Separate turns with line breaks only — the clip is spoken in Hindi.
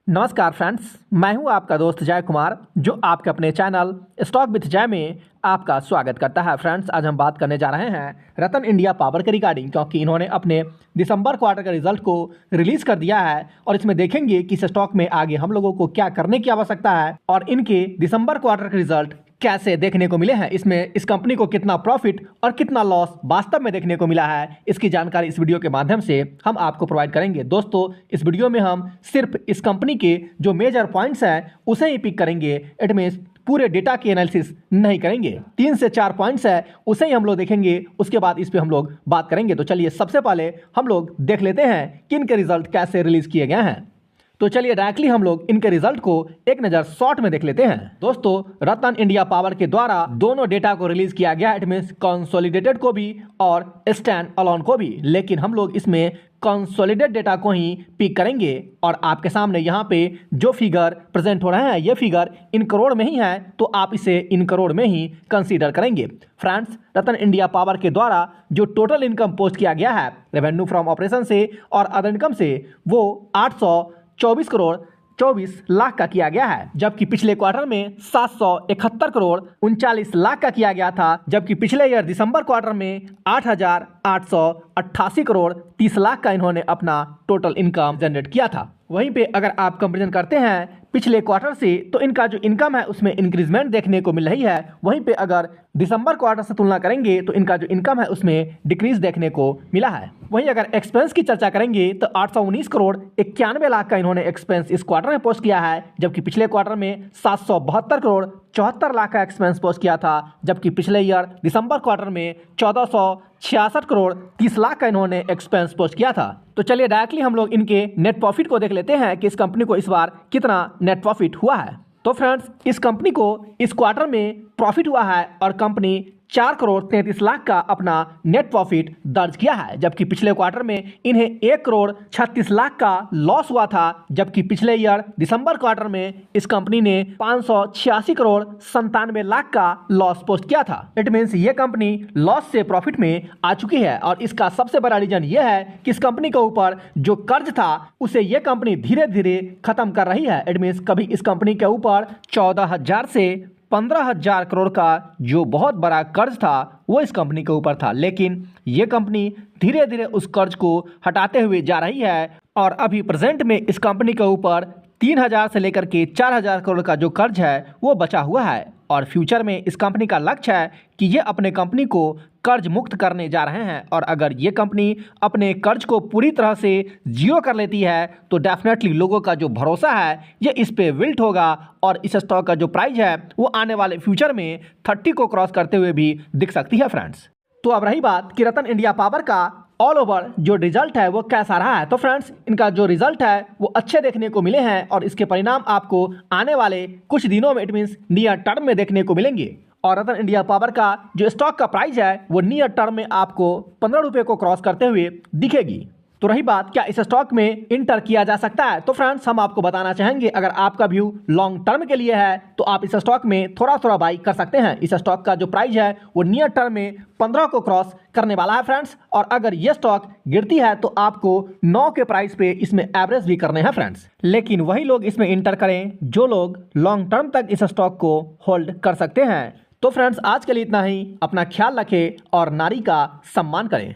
नमस्कार फ्रेंड्स, मैं हूं आपका दोस्त जय कुमार जो आपके अपने चैनल स्टॉक विथ जय में आपका स्वागत करता है। फ्रेंड्स, आज हम बात करने जा रहे हैं रतन इंडिया पावर के रिगार्डिंग, क्योंकि इन्होंने अपने दिसंबर क्वार्टर का रिजल्ट को रिलीज कर दिया है और इसमें देखेंगे कि इस स्टॉक में आगे हम लोगों को क्या करने की आवश्यकता है और इनके दिसंबर क्वार्टर के रिजल्ट कैसे देखने को मिले हैं, इसमें इस कंपनी को कितना प्रॉफिट और कितना लॉस वास्तव में देखने को मिला है, इसकी जानकारी इस वीडियो के माध्यम से हम आपको प्रोवाइड करेंगे। दोस्तों, इस वीडियो में हम सिर्फ इस कंपनी के जो मेजर पॉइंट्स हैं उसे ही पिक करेंगे। इट मीन्स पूरे डेटा की एनालिसिस नहीं करेंगे। 3 से 4 पॉइंट्स है उसे ही हम लोग देखेंगे, उसके बाद इस पे हम लोग बात करेंगे। तो चलिए सबसे पहले हम लोग देख लेते हैं कि इनके रिजल्ट कैसे रिलीज किए गए हैं। तो चलिए डायरेक्टली हम लोग इनके रिजल्ट को एक नज़र शॉर्ट में देख लेते हैं। दोस्तों, रतन इंडिया पावर के द्वारा दोनों डेटा को रिलीज किया गया, इट मीन्स कंसोलिडेटेड को भी और स्टैंड अलोन को भी, लेकिन हम लोग इसमें कंसोलिडेटेड डेटा को ही पिक करेंगे और आपके सामने यहाँ पे जो फिगर प्रेजेंट हो रहे हैं ये फिगर इन करोड़ में ही है, तो आप इसे इन करोड़ में ही कंसीडर करेंगे। फ्रेंड्स, रतन इंडिया पावर के द्वारा जो टोटल इनकम पोस्ट किया गया है रेवेन्यू फ्रॉम ऑपरेशन से और अदर इनकम से, वो 824 करोड़ 24 लाख का किया गया है, जबकि पिछले क्वार्टर में 771 करोड़ 39 लाख का किया गया था, जबकि पिछले ईयर दिसंबर क्वार्टर में 8,888 करोड़ 30 लाख का इन्होंने अपना टोटल इनकम जनरेट किया था। वहीं पे अगर आप कंपेरिजन करते हैं पिछले क्वार्टर से, तो इनका जो इनकम है उसमें इंक्रीजमेंट देखने को मिल रही है। वहीं पे अगर दिसंबर क्वार्टर से तुलना करेंगे तो इनका जो इनकम है उसमें डिक्रीज देखने को मिला है। वहीं अगर एक्सपेंस की चर्चा करेंगे तो 819 करोड़ 91 लाख का इन्होंने एक्सपेंस इस क्वार्टर में पोस्ट किया है, जबकि पिछले क्वार्टर में 772 करोड़ 74 लाख का एक्सपेंस पोस्ट किया था, जबकि पिछले ईयर दिसंबर क्वार्टर में 1466 करोड़ 30 लाख का इन्होंने एक्सपेंस पोस्ट किया था। तो चलिए डायरेक्टली हम लोग इनके नेट प्रॉफिट को देख लेते हैं कि इस कंपनी को इस बार कितना नेट प्रॉफिट हुआ है। तो फ्रेंड्स, इस कंपनी को इस क्वार्टर में प्रॉफिट हुआ है और कंपनी 4 करोड़ 33 लाख का अपना नेट प्रॉफिट दर्ज किया है, जबकि पिछले क्वार्टर में इन्हें 1 करोड़ 36 लाख का लॉस हुआ था, जबकि पिछले ईयर दिसंबर क्वार्टर में इस कंपनी ने 586 करोड़ 97 लाख का लॉस पोस्ट किया था। इट मीन्स ये कंपनी लॉस से प्रॉफिट में आ चुकी है और इसका सबसे बड़ा रीजन ये है कि इस कंपनी के ऊपर जो कर्ज था उसे ये कंपनी धीरे धीरे खत्म कर रही है। इट मीन्स कभी इस कंपनी के ऊपर 14,000 से 15,000 करोड़ का जो बहुत बड़ा कर्ज था वो इस कंपनी के ऊपर था, लेकिन ये कंपनी धीरे धीरे उस कर्ज को हटाते हुए जा रही है और अभी प्रेजेंट में इस कंपनी के ऊपर 3,000 से लेकर के 4,000 करोड़ का जो कर्ज है वो बचा हुआ है और फ्यूचर में इस कंपनी का लक्ष्य है कि ये अपने कंपनी को कर्ज मुक्त करने जा रहे हैं और अगर ये कंपनी अपने कर्ज को पूरी तरह से जीरो कर लेती है तो डेफिनेटली लोगों का जो भरोसा है ये इस पे बिल्ट होगा और इस स्टॉक का जो प्राइस है वो आने वाले फ्यूचर में 30 को क्रॉस करते हुए भी दिख सकती है। फ्रेंड्स, तो अब रही बात कि रतन इंडिया पावर का ऑल ओवर जो रिजल्ट है वो कैसा रहा है। तो फ्रेंड्स, इनका जो रिजल्ट है वो अच्छे देखने को मिले हैं और इसके परिणाम आपको आने वाले कुछ दिनों में, इट मीन्स नियर टर्म में देखने को मिलेंगे और रतन इंडिया पावर का जो स्टॉक का प्राइस है वो नियर टर्म में आपको 15 रुपये को क्रॉस करते हुए दिखेगी। तो रही बात क्या इस स्टॉक में इंटर किया जा सकता है, तो फ्रेंड्स हम आपको बताना चाहेंगे अगर आपका व्यू लॉन्ग टर्म के लिए है तो आप इस स्टॉक में थोड़ा थोड़ा बाई कर सकते हैं। इस स्टॉक का जो प्राइस है वो नियर टर्म में 15 को क्रॉस करने वाला है फ्रेंड्स, और अगर ये स्टॉक गिरती है तो आपको 9 के प्राइस पे इसमें एवरेज भी करने हैं फ्रेंड्स। लेकिन वही लोग इसमें इंटर करें जो लोग लॉन्ग टर्म तक इस स्टॉक को होल्ड कर सकते हैं। तो फ्रेंड्स, आज के लिए इतना ही। अपना ख्याल रखें और नारी का सम्मान करें।